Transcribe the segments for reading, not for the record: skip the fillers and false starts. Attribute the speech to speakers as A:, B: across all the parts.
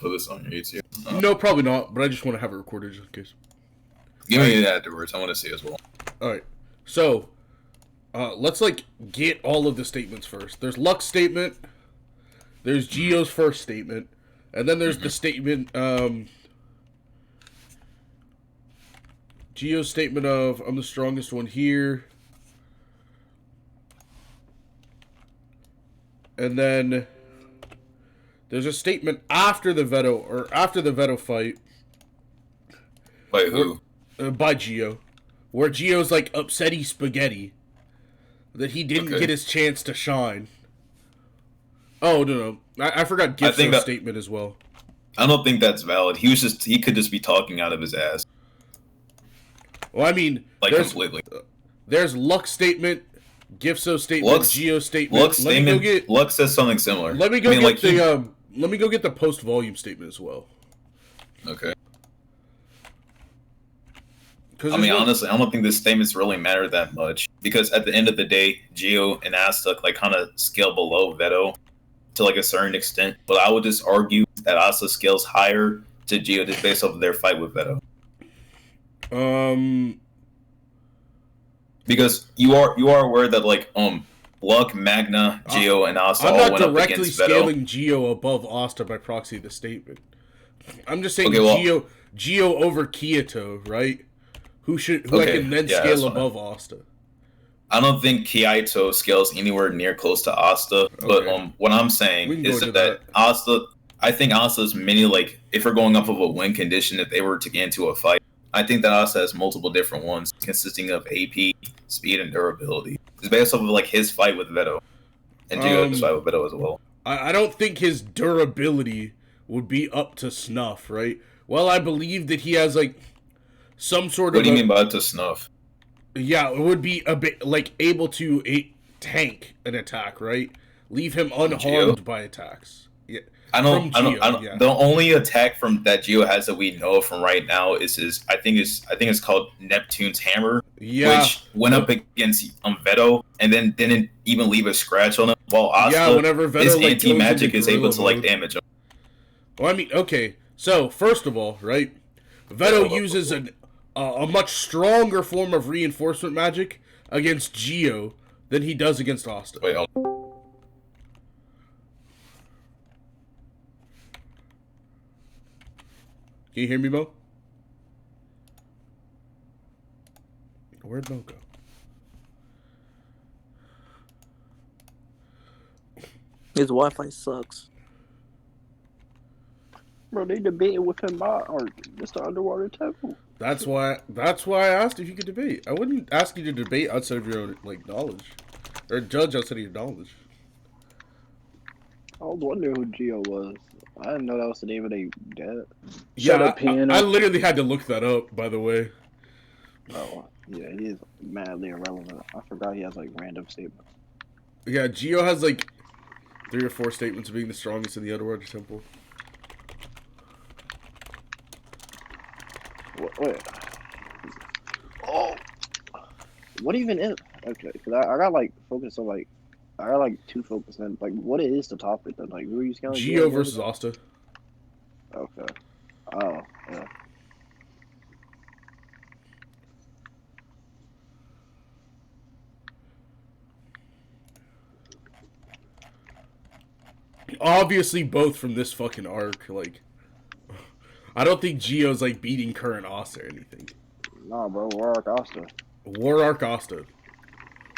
A: put this on your YouTube?
B: No, probably not, but I just want to have it recorded just in case.
A: Give me that afterwards. I want to see as well.
B: Alright, so, let's, like, get all of the statements first. There's Luck's statement, there's Gio's first statement, and then there's the statement, Gio's statement of, I'm the strongest one here. And then there's a statement after the Veto fight.
A: By who?
B: By Gio. Where Gio's like upsetty spaghetti. That he didn't get his chance to shine. Oh, no. I forgot Gibson's statement as well.
A: I don't think that's valid. He could just be talking out of his ass.
B: Well, I mean,
A: like completely.
B: There's Luck's statement, Gifso's statement, Gio's statement.
A: Luck says something similar.
B: Let me go get the post volume statement as well.
A: Okay. I mean, honestly, I don't think this statements really matter that much because at the end of the day, Gio and Asta like kind of scale below Veto to like a certain extent. But I would just argue that Asta scales higher to Gio just based off of their fight with Veto. Because you are aware that like Luck, Magna, Gio, and Asta all went up against Veto. I'm not directly
B: scaling Gio above Asta by proxy of the statement. I'm just saying Gio over Kyoto, right? Who I can then scale above Asta.
A: I don't think Kyoto scales anywhere near close to Asta, but what I'm saying is that Asta, I think Asta's many like if we're going off of a win condition, if they were to get into a fight. I think that Asta has multiple different ones consisting of AP, speed, and durability. It's based off of like his fight with Veto, and Gio's fight with Veto as well.
B: I don't think his durability would be up to snuff, right? Well, I believe that he has like some sort of.
A: What do you mean by up to snuff?
B: Yeah, it would be a bit like able to tank an attack, right? Leave him unharmed by attacks. Yeah.
A: I don't. The only attack from that Gio has that we know from right now is his. I think it's called Neptune's Hammer, which went up against Veto and then didn't even leave a scratch on him. While Asta,
B: whenever Veto,
A: his anti-magic is able to like damage him.
B: Well, I mean, okay. So first of all, right, Veto uses a much stronger form of reinforcement magic against Gio than he does against Asta.
A: Wait,
B: can you hear me, Mo? Where'd Mo go?
C: His Wi-Fi sucks.
D: Bro, they debating within my art. Just the underwater temple.
B: That's why I asked if you could debate. I wouldn't ask you to debate outside of your own like knowledge, or judge outside of your knowledge.
D: I was wondering who Gio was. I didn't know that was the name of their dad.
B: Yeah, I literally had to look that up. By the way.
D: Oh yeah, he is madly irrelevant. I forgot he has like random statements.
B: Yeah, Gio has like 3 or 4 statements of being the strongest in the underwater temple.
D: Wait. Oh. What even is? Okay, because I got like focused on like. I got like 2 focus on like what is the topic then? Like who are you scaling?
B: Gio versus Asta.
D: Okay. Oh, yeah.
B: Obviously both from this fucking arc, like I don't think Gio's like beating current Asta or anything.
D: Nah, bro, War Arc Asta.
B: War Arc Asta.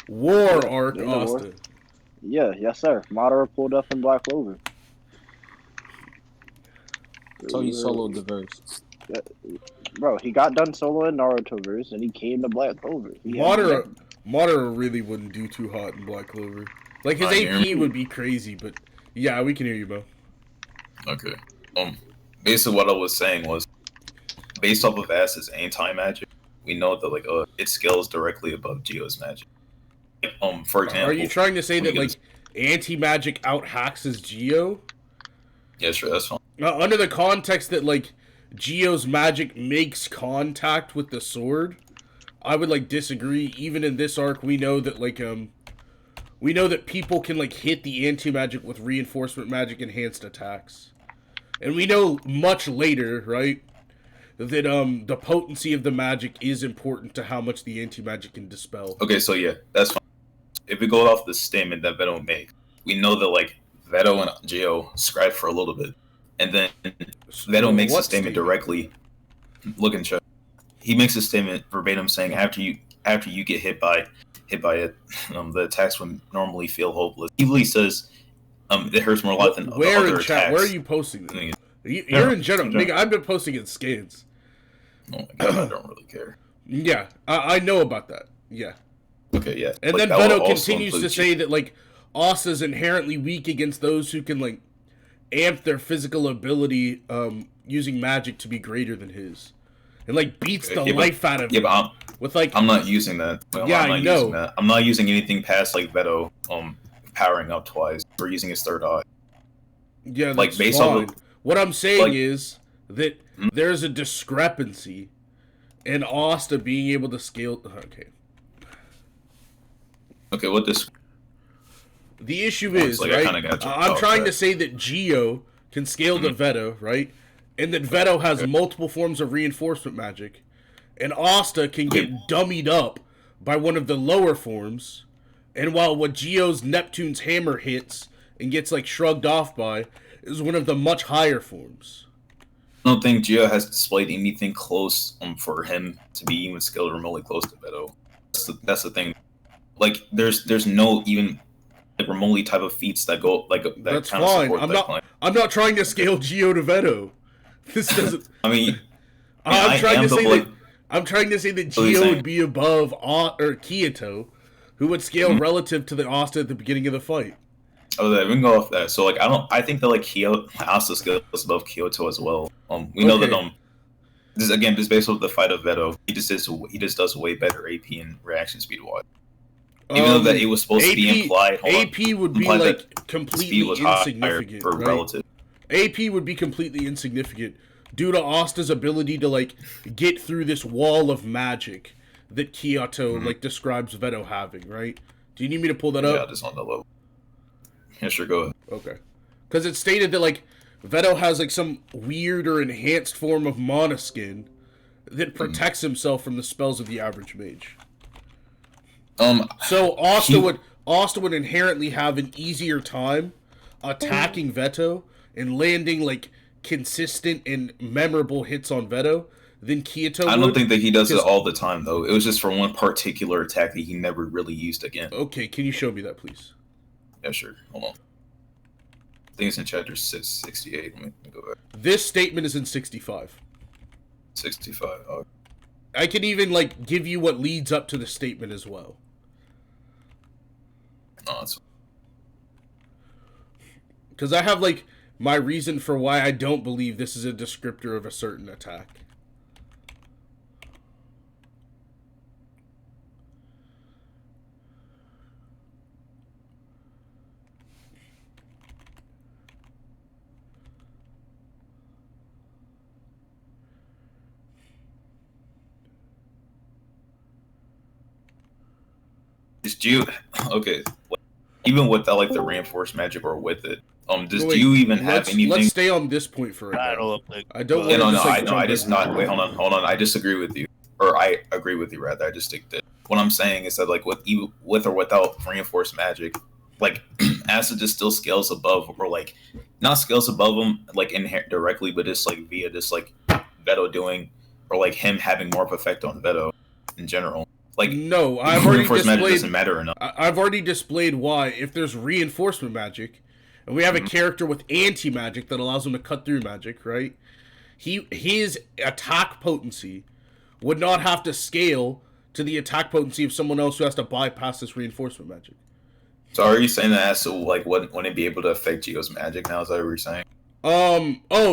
B: War Arc Asta.
D: Yeah, yes sir. Madara pulled up in Black Clover.
C: So he soloed the verse.
D: Yeah, bro, he got done soloing Naruto verse and he came to Black Clover.
B: Madara really wouldn't do too hot in Black Clover. Like his AP would be crazy, but yeah, we can hear you, bro.
A: Okay. Basically what I was saying was based off of Asta's anti-magic, we know that like it scales directly above Gio's magic. For example,
B: are you trying to say that like anti-magic out-hacks his Gio?
A: Yeah, sure, that's fine.
B: Under the context that like Gio's magic makes contact with the sword, I would like disagree. Even in this arc, we know that like we know that people can like hit the anti-magic with reinforcement magic enhanced attacks. And we know much later, right, that the potency of the magic is important to how much the anti-magic can dispel.
A: Okay, so yeah, that's fine. If we go off the statement that Veto made, we know that like Veto and Geo scribe for a little bit, and then Veto makes a statement directly. Look in chat. He makes a statement verbatim saying after you get hit by it, the attacks would normally feel hopeless. He really says it hurts more a lot than
B: where
A: other
B: in
A: attacks.
B: Chat? Where are you posting this? You're in general. Nigga, I've been posting in scans.
A: Oh my god, I don't really care.
B: Yeah, I know about that. Yeah.
A: Okay, yeah.
B: And
A: like,
B: then Veto continues to say that like Asta's inherently weak against those who can like amp their physical ability using magic to be greater than his. And like beats the life out of him.
A: But
B: with like
A: I'm not using that.
B: Yeah,
A: I'm not
B: I know.
A: Using that. I'm not using anything past like Veto powering up twice or using his third eye.
B: Yeah, that's like based fine. What I'm saying is that there's a discrepancy in Asta being able to scale. Okay,
A: what this?
B: The issue is, like, right? I'm trying to say that Geo can scale to Veto, right? And that Veto has multiple forms of reinforcement magic, and Asta can get dummied up by one of the lower forms. And while what Geo's Neptune's hammer hits and gets like shrugged off by is one of the much higher forms.
A: I don't think Geo has displayed anything close for him to be even scaled remotely close to Veto. That's the thing. Like there's no even like remotely type of feats that go like that.
B: That's kind fine. I'm not trying to scale Geo to Veto. This doesn't.
A: I mean,
B: I'm trying to say that Geo would be above Kyoto, who would scale relative to the Asta at the beginning of the fight.
A: Oh, we can go off that. So like I think that like Asta scales above Kyoto as well. We know that this again just based off the fight of Veto, he just does way better AP and reaction speed wise. Even though that it was supposed to be implied.
B: AP would be like completely insignificant.
A: For relative.
B: AP would be completely insignificant due to Asta's ability to like get through this wall of magic that Kyoto like describes Veto having, right? Do you need me to pull that up?
A: Yeah, just on the low. Yeah, sure, go ahead.
B: Okay. Because it's stated that like Veto has like some weird or enhanced form of mana skin that protects himself from the spells of the average mage. So Asta would inherently have an easier time attacking Veto and landing like consistent and memorable hits on Veto than Kyoto would.
A: I don't think that he does it all the time though. It was just for one particular attack that he never really used again.
B: Okay, can you show me that please?
A: Yeah, sure. Hold on. I think it's in chapter 68. Let me go back.
B: This statement is in 65.
A: 65. Okay.
B: I can even like give you what leads up to the statement as well.
A: Oh, that's...
B: Because I have like my reason for why I don't believe this is a descriptor of a certain attack.
A: Okay, even with that, like the reinforced magic or with it, do you even have anything?
B: Let's stay on this point for a minute. I don't.
A: I just not. Wait, hold on. I disagree with you, or I agree with you rather. I just think that what I'm saying is that like with or without reinforced magic, like Asta just still scales above, or like not scales above him like directly, but just like via just like Veto doing, or like him having more of effect on Veto in general. Like
B: no, I've already displayed.
A: Doesn't matter enough.
B: I've already displayed why. If there's reinforcement magic, and we have a character with anti-magic that allows him to cut through magic, right? His attack potency would not have to scale to the attack potency of someone else who has to bypass this reinforcement magic.
A: So are you saying that Asta like wouldn't be able to affect Geo's magic now? Is that what you're saying?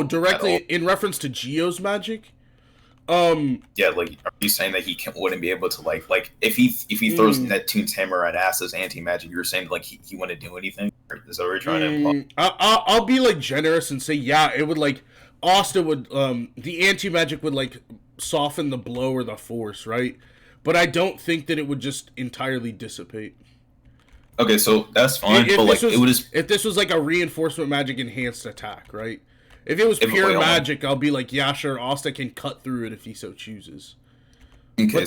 B: Directly in reference to Geo's magic.
A: Yeah, like are you saying that he wouldn't be able to like if he throws Neptune's hammer at Asta's anti-magic, you're saying like he wouldn't do anything? Is that what you're trying to imply?
B: I'll be like generous and say yeah, it would like Asta would the anti-magic would like soften the blow or the force, right? But I don't think that it would just entirely dissipate.
A: Okay, so that's fine. But like it would just
B: if this was like a reinforcement magic enhanced attack, right? If it was pure magic, I'll be like, yeah, sure, Asta can cut through it if he so chooses.
A: Okay, but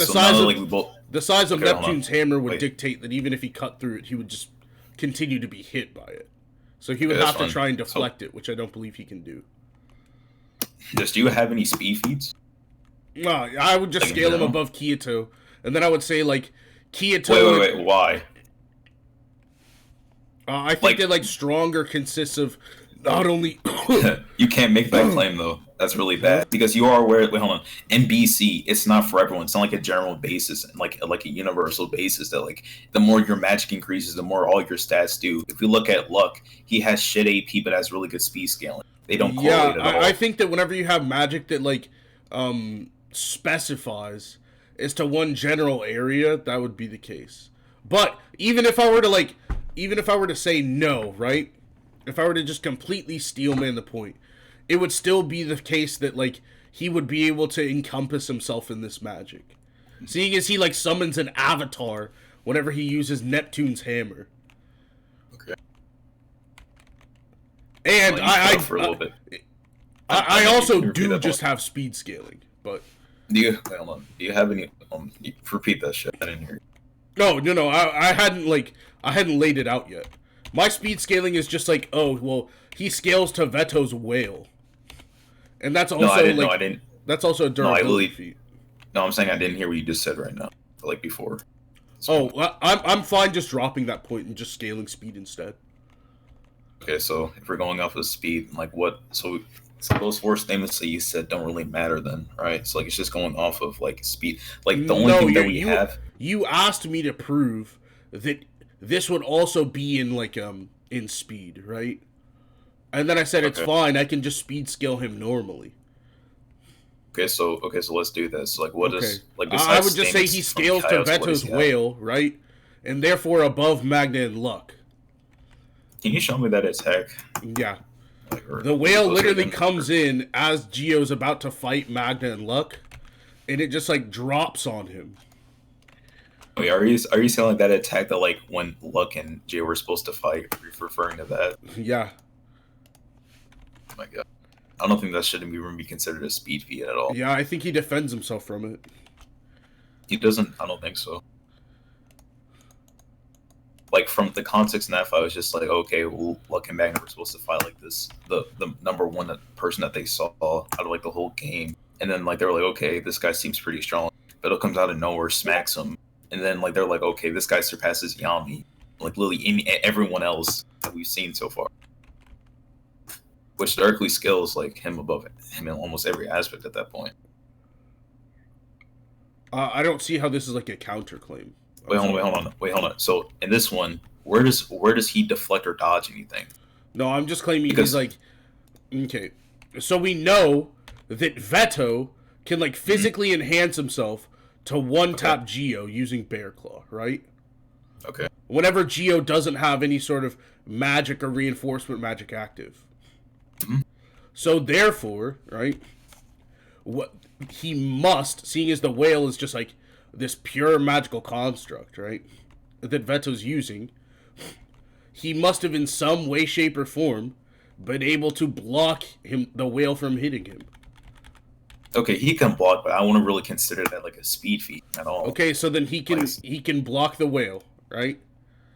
B: the size of Neptune's hammer would dictate that even if he cut through it, he would just continue to be hit by it. So he would have to try and deflect it, which I don't believe he can do.
A: Do you have any speed feats?
B: No, I would just scale him above Kyoto, and then I would say like Kyoto.
A: Wait, why?
B: I think that stronger consists of not only.
A: You can't make that claim though. That's really bad because you are aware. Wait, hold on. In BC, it's not for everyone. It's not like a general basis and like a universal basis that like the more your magic increases, the more all your stats do. If you look at Luck, he has shit AP but has really good speed scaling. They don't correlate at all.
B: I think that whenever you have magic that like specifies as to one general area, that would be the case. But even if I were to say no, right? If I were to just completely steelman the point, it would still be the case that like he would be able to encompass himself in this magic. Seeing as he like summons an avatar whenever he uses Neptune's hammer.
A: Okay.
B: And I also do just
A: point.
B: have speed scaling, but
A: do you have any repeat that shit? I didn't hear you.
B: No, I hadn't laid it out yet. My speed scaling is just like, he scales to Veto's whale. And that's also
A: I didn't.
B: That's also a durability feat.
A: No, I'm saying I didn't hear what you just said right now. Like before.
B: I'm fine just dropping that point and just scaling speed instead.
A: Okay, so if we're going off of speed, like what? So those four statements that you said don't really matter then, right? So like it's just going off of like speed. Like the only thing that we have.
B: You asked me to prove that this would also be in like in speed, right? And then I said it's fine. I can just speed scale him normally.
A: Okay, so let's do this. Like, what is like?
B: I would just say he scales to Veto's whale, right? And therefore above Magna and Luck.
A: Can you show me that attack?
B: Yeah. The whale literally comes in as Gio's about to fight Magna and Luck, and it just like drops on him.
A: Wait, are you saying like that attack that like when Luck and Gio were supposed to fight? Are you referring to that?
B: Yeah.
A: Oh my god. I don't think that shouldn't even be considered a speed feat at all.
B: Yeah, I think he defends himself from it.
A: He doesn't. I don't think so. Like from the context in that fight, I was just like, okay, well, Luck and Magna were supposed to fight like this, the number one person that they saw out of like the whole game, and then like they were like, okay, this guy seems pretty strong. Vito comes out of nowhere, smacks him, and then like they're like, okay, this guy surpasses Yami, like literally everyone else that we've seen so far. Which directly scales like him above him in almost every aspect at that point.
B: I don't see how this is like a counterclaim.
A: Wait, hold on. So in this one, where does he deflect or dodge anything?
B: No, I'm just claiming he's like, okay. So we know that Veto can like physically enhance himself to one-tap Gio using Bear Claw, right?
A: Okay.
B: Whenever Gio doesn't have any sort of magic or reinforcement magic active.
A: Mm-hmm.
B: So therefore, right, what he must, seeing as the whale is just like this pure magical construct, right, that Veto's using, he must have in some way, shape, or form been able to block the whale from hitting him.
A: Okay, he can block, but I wouldn't really consider that like a speed feat at all.
B: Okay, so then he can block the whale, right?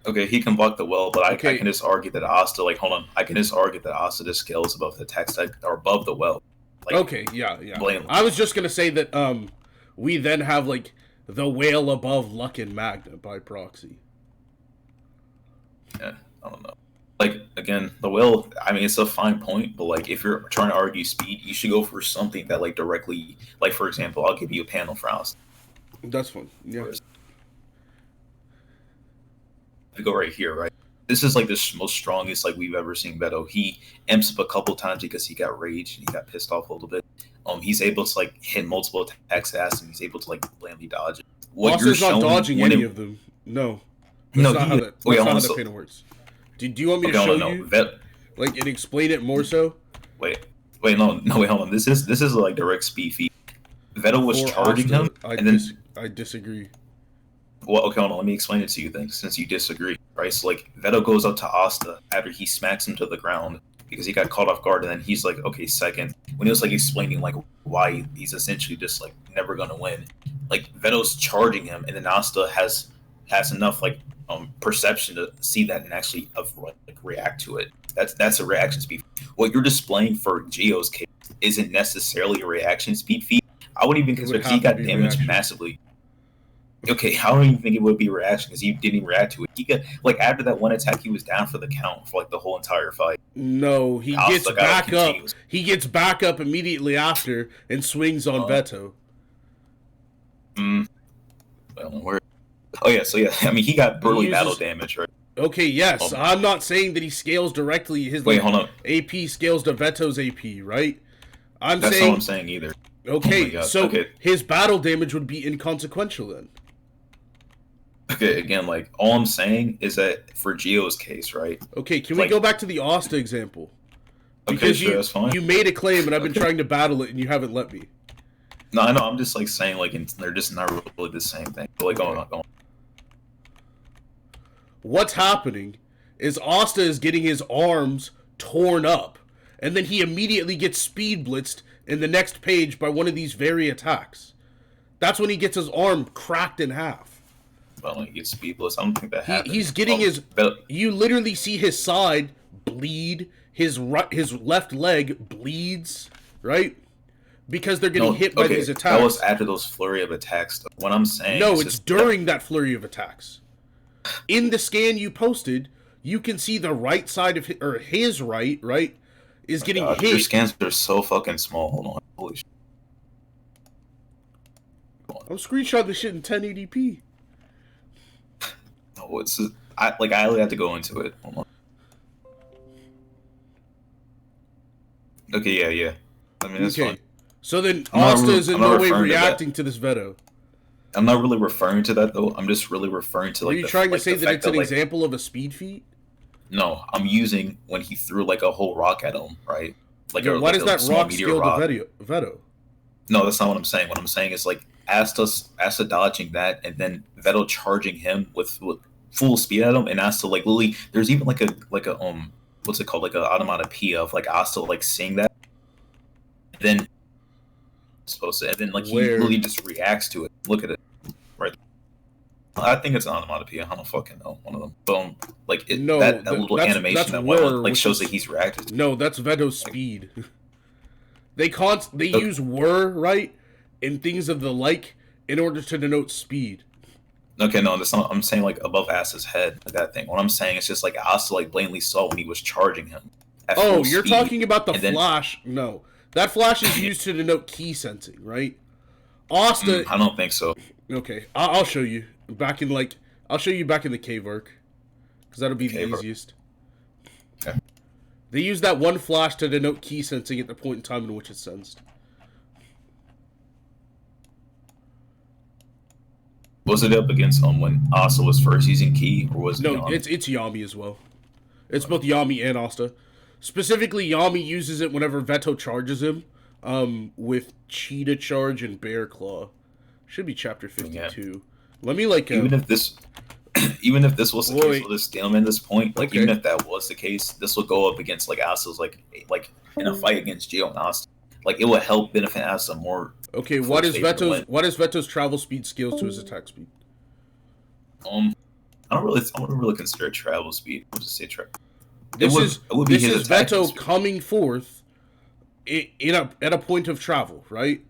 A: Okay, he can block the whale, but I can just argue that Asta, like, hold on, I can just argue that Asta just scales above the text or above the whale. Like,
B: okay, yeah.
A: Blameless.
B: I was just gonna say that we then have like the whale above Luck and Magna by proxy.
A: Yeah, I don't know. Like, again, the whale, I mean, it's a fine point, but like, if you're trying to argue speed, you should go for something that like directly, like, for example, I'll give you a panel for Asta.
B: That's fine. Yeah.
A: We go right here, right? This is like the most strongest like we've ever seen Beto. He amps up a couple times because he got rage and he got pissed off a little bit. He's able to like hit multiple attacks fast, and he's able to like blandly dodge it.
B: Asta's not dodging any of them. No. That's not how that panel works. Do you want me to show you? Like, and explain it more so?
A: Wait, hold on. This is like direct speed feat. Veto was charging him,
B: I disagree.
A: Well, okay, hold on. Let me explain it to you then, since you disagree, right? So, like, Veto goes up to Asta after he smacks him to the ground, because he got caught off guard, and then he's like, okay, second. When he was like explaining like why he's essentially just like never gonna win, like Veto's charging him, and then Asta has enough like perception to see that and actually like react to it. That's a reaction speed. What you're displaying for Geo's case isn't necessarily a reaction speed feat. I wouldn't even consider he got damaged massively. Okay, I don't even think it would be a reaction because he didn't react to it. He got like after that one attack, he was down for the count for like the whole entire fight.
B: No, he gets back up. He gets back up immediately after and swings on Veto.
A: Well, where? Oh yeah, so yeah, I mean he got brutally battle damage, right?
B: Okay, yes, I'm not saying that he scales directly. His
A: hold on.
B: AP scales to Veto's AP, right?
A: That's not what I'm saying either.
B: Okay, so his battle damage would be inconsequential then.
A: Okay, again, like, all I'm saying is that for Geo's case, right?
B: Okay, can we go back to the Asta example? Because
A: okay, sure, that's fine.
B: You made a claim, and I've been trying to battle it, and you haven't let me.
A: No, I know, I'm just, like, saying, like, they're just not really the same thing. But, like, go on.
B: What's happening is Asta is getting his arms torn up, and then he immediately gets speed blitzed in the next page by one of these very attacks. That's when he gets his arm cracked in half.
A: Well, he gets speedless. I don't think that happens.
B: He's getting you literally see his side bleed. His left leg bleeds, right? Because they're getting hit by these attacks.
A: That was after those flurry of attacks. What I'm saying
B: No, it's during that flurry of attacks. In the scan you posted, you can see the right side of his right, is getting hit.
A: Your scans are so fucking small. Hold on. Holy shit.
B: I'm screenshotting this shit in 1080p.
A: No, I really have to go into it. Hold on. Okay, yeah. I mean, that's fine.
B: So then Asta is in no way reacting to this Veto.
A: I'm not really referring to that, though. I'm just really referring to, like,
B: Are you trying to say that it's an example of a speed feat?
A: No, I'm using when he threw, like, a whole rock at him, right? Like,
B: why does that rock scale to Veto?
A: No, that's not what I'm saying. What I'm saying is, like, Asta dodging that, and then Veto charging him with full speed at him, and Asta, like, literally, there's even, like a what's it called? Like, an onomatopoeia of, like, Asta, like, seeing that. And then, he literally just reacts to it. Look at it. Right. I think it's an onomatopoeia. I don't fucking know. One of them. Boom. Like, that little animation that went, like, shows that he's reacted.
B: No, that's Veto's speed. They use whir, right? And things of the like in order to denote speed.
A: Okay, no, that's not. I'm saying, like, above Asta's head, like that thing. What I'm saying is just, like, Asta, like, blatantly saw when he was charging him.
B: Oh, you're talking about the flash? No. That flash is used to denote key sensing, right? Asta...
A: I don't think so.
B: Okay, I'll show you. I'll show you back in the cave arc. Because that'll be the easiest.
A: Okay.
B: They use that one flash to denote key sensing at the point in time in which it's sensed.
A: Was it up against when Asta was first using key, or was it Yami?
B: It's Yami as well. It's both Yami and Asta. Specifically, Yami uses it whenever Veto charges him, with Cheetah Charge and Bear Claw. Should be chapter 52. Yeah. Let me
A: even if this was the case with this Stalem at this point, like even if that was the case, this will go up against like Asta's like in a fight against Geo and Asta. Like it would help benefit Asta more.
B: Okay, what is Veto's travel speed scales to his attack speed?
A: I don't really consider travel speed. I'll just say travel.
B: This is Veto coming forth at a point of travel, right?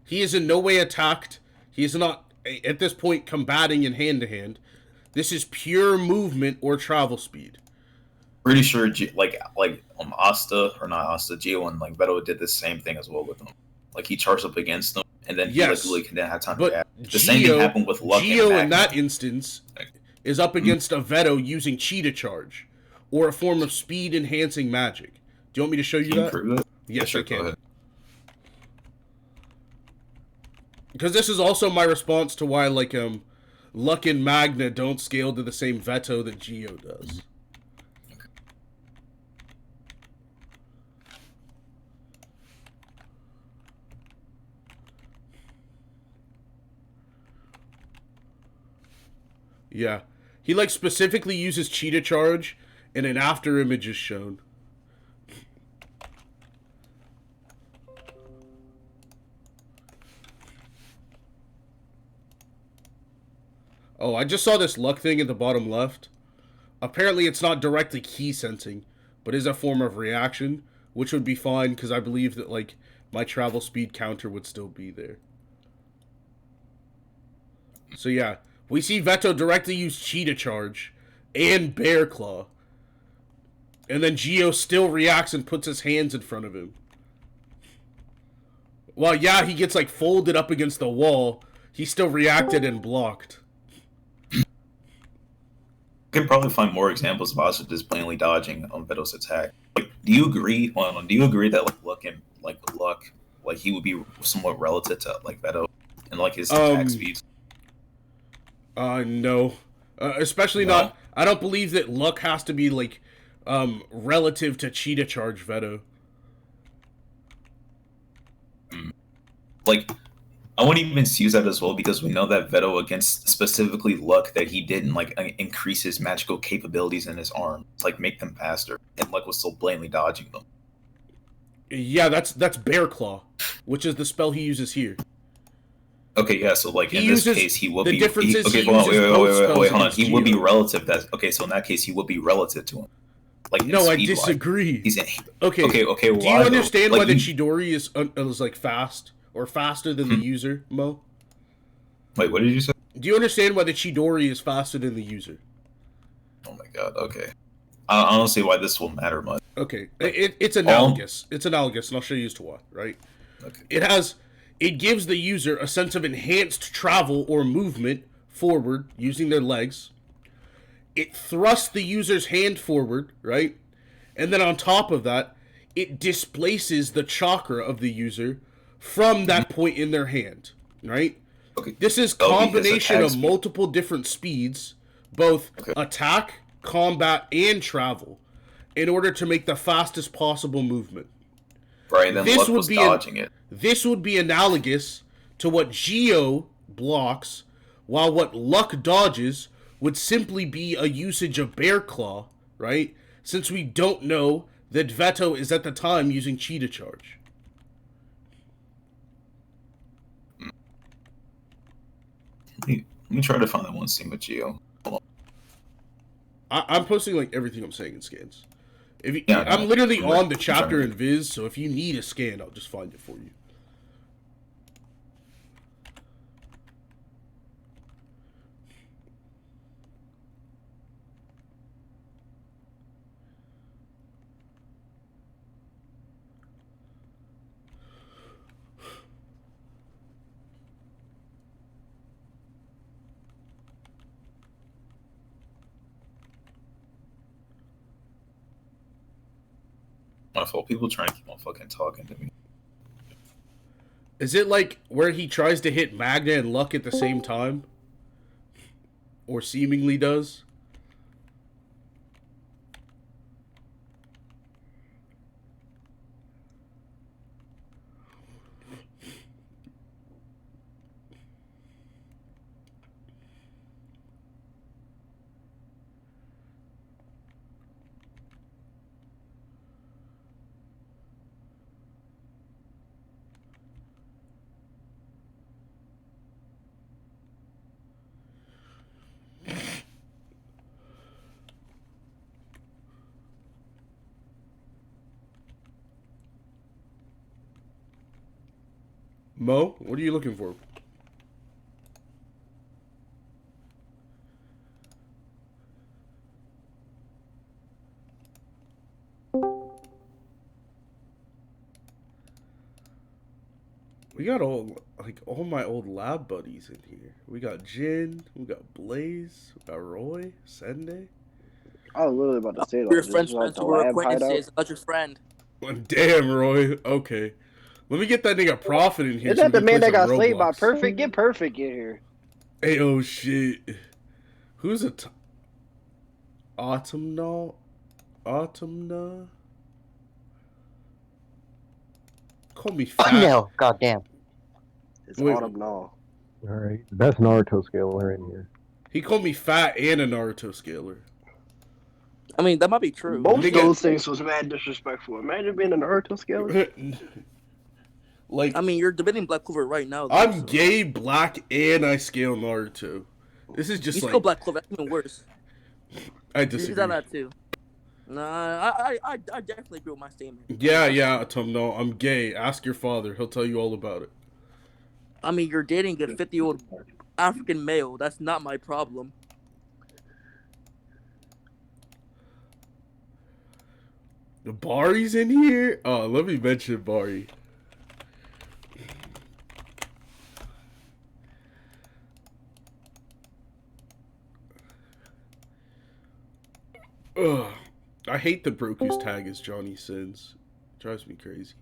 B: He is in no way attacked. He is not at this point combating in hand to hand. This is pure movement or travel speed.
A: Pretty sure, Asta or not Asta, Geo and like Veto did the same thing as well with him. Like he charged up against them, and then he really didn't have time to react. The same thing happened with Luck.
B: Geo in that instance is up against a Veto using Cheetah Charge, or a form of speed enhancing magic. Do you want me to show you that? Yes,
A: sure,
B: I can.
A: Go ahead.
B: Because this is also my response to why Luck and Magna don't scale to the same Veto that Geo does. Yeah. He specifically uses Cheetah Charge and an after image is shown. Oh, I just saw this luck thing at the bottom left. Apparently, it's not directly key sensing, but is a form of reaction, which would be fine because I believe that like my travel speed counter would still be there. So yeah, we see Veto directly use Cheetah Charge and Bear Claw, and then Geo still reacts and puts his hands in front of him. Well, yeah, he gets like folded up against the wall. He still reacted and blocked.
A: You can probably find more examples of Asta just plainly dodging on Veto's attack. Like, do you agree? Do you agree that Luck, he would be somewhat relative to like Veto and like his attack speeds?
B: No, especially no? Not. I don't believe that Luck has to be like relative to Cheetah Charge Veto.
A: Like, I wouldn't even use that as well because we know that Veto against specifically Luck that he didn't like increase his magical capabilities in his arm, to, like make them faster, and Luck was still blatantly dodging them.
B: Yeah, that's Bear Claw, which is the spell he uses here.
A: Okay, yeah, so like in this case he will be.
B: Okay,
A: wait, hold on. He would be relative. Okay, so in that case he would be relative to him. Like
B: no, I disagree.
A: He's in.
B: Okay.
A: Do
B: you understand why the Chidori is like fast? Or faster than the user, Mo?
A: Wait, what did you say?
B: Do you understand why the Chidori is faster than the user?
A: Oh my god, okay. I don't see why this will matter much.
B: Okay, it's analogous. It's analogous, and I'll show you as to why, right? Okay. It gives the user a sense of enhanced travel or movement forward using their legs. It thrusts the user's hand forward, right? And then on top of that, it displaces the chakra of the user from that point in their hand, right? Okay. This is combination of multiple different speeds, both attack, combat, and travel, in order to make the fastest possible movement.
A: Right, and then Luck was dodging it.
B: This would be analogous to what Geo blocks, while what Luck dodges would simply be a usage of Bear Claw, right? Since we don't know that Veto is at the time using Cheetah Charge.
A: Let me try to find that one scene with Geo.
B: I'm posting like everything I'm saying in scans. I'm literally on the chapter in Viz, so if you need a scan, I'll just find it for you.
A: My fault. People trying to keep on fucking talking to me.
B: Is it like where he tries to hit Magna and Luck at the same time? Or seemingly does? Mo, what are you looking for? We got all my old lab buddies in here. We got Jin, we got Blaze, we got Roy, Sende.
D: I was literally about to say that.
C: Your friends were acquaintances, not your friend.
B: Damn, Roy. Okay. Let me get that nigga Prophet in here.
D: Is that the man that got slayed by Perfect? Get Perfect in here.
B: Hey, oh shit. Who's a Autumna? Call me fat.
E: No, goddamn.
D: It's Autumna.
F: Alright, best Naruto scaler in here.
B: He called me fat and a Naruto scaler.
C: I mean, that might be true.
D: Both of those things was mad disrespectful. Imagine being a Naruto scaler.
C: Like, I mean, you're debating Black Clover right now.
B: I'm gay, black, and I scale Naruto. This is just
C: You
B: like
C: still Black Clover. That's even worse.
B: I
C: You
B: disagree.
C: said that too. Nah, I definitely agree with my statement.
B: Yeah, Tom. No, I'm gay. Ask your father. He'll tell you all about it.
C: I mean, you're dating a 50-year-old African male. That's not my problem.
B: The Bari's in here? Oh, let me mention Bari. Ugh. I hate the Broku's tag as Johnny Sins. It drives me crazy.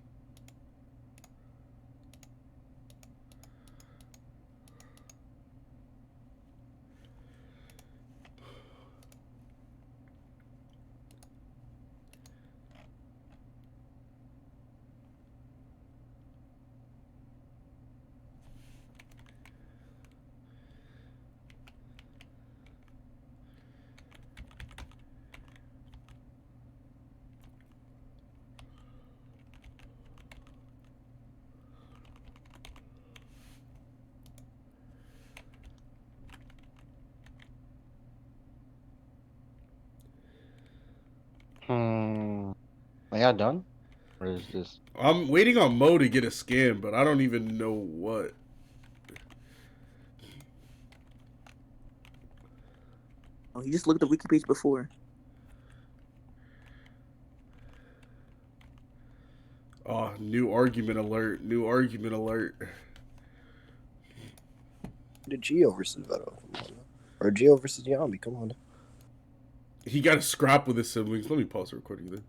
E: Are y'all done? Or is this...
B: I'm waiting on Mo to get a scan, but I don't even know what.
C: Oh, you just looked at the wiki page before.
B: Oh, new argument alert. New argument alert.
G: The Geo versus Veto. Or Geo versus Yami, come on.
B: He got a scrap with his siblings. Let me pause the recording then.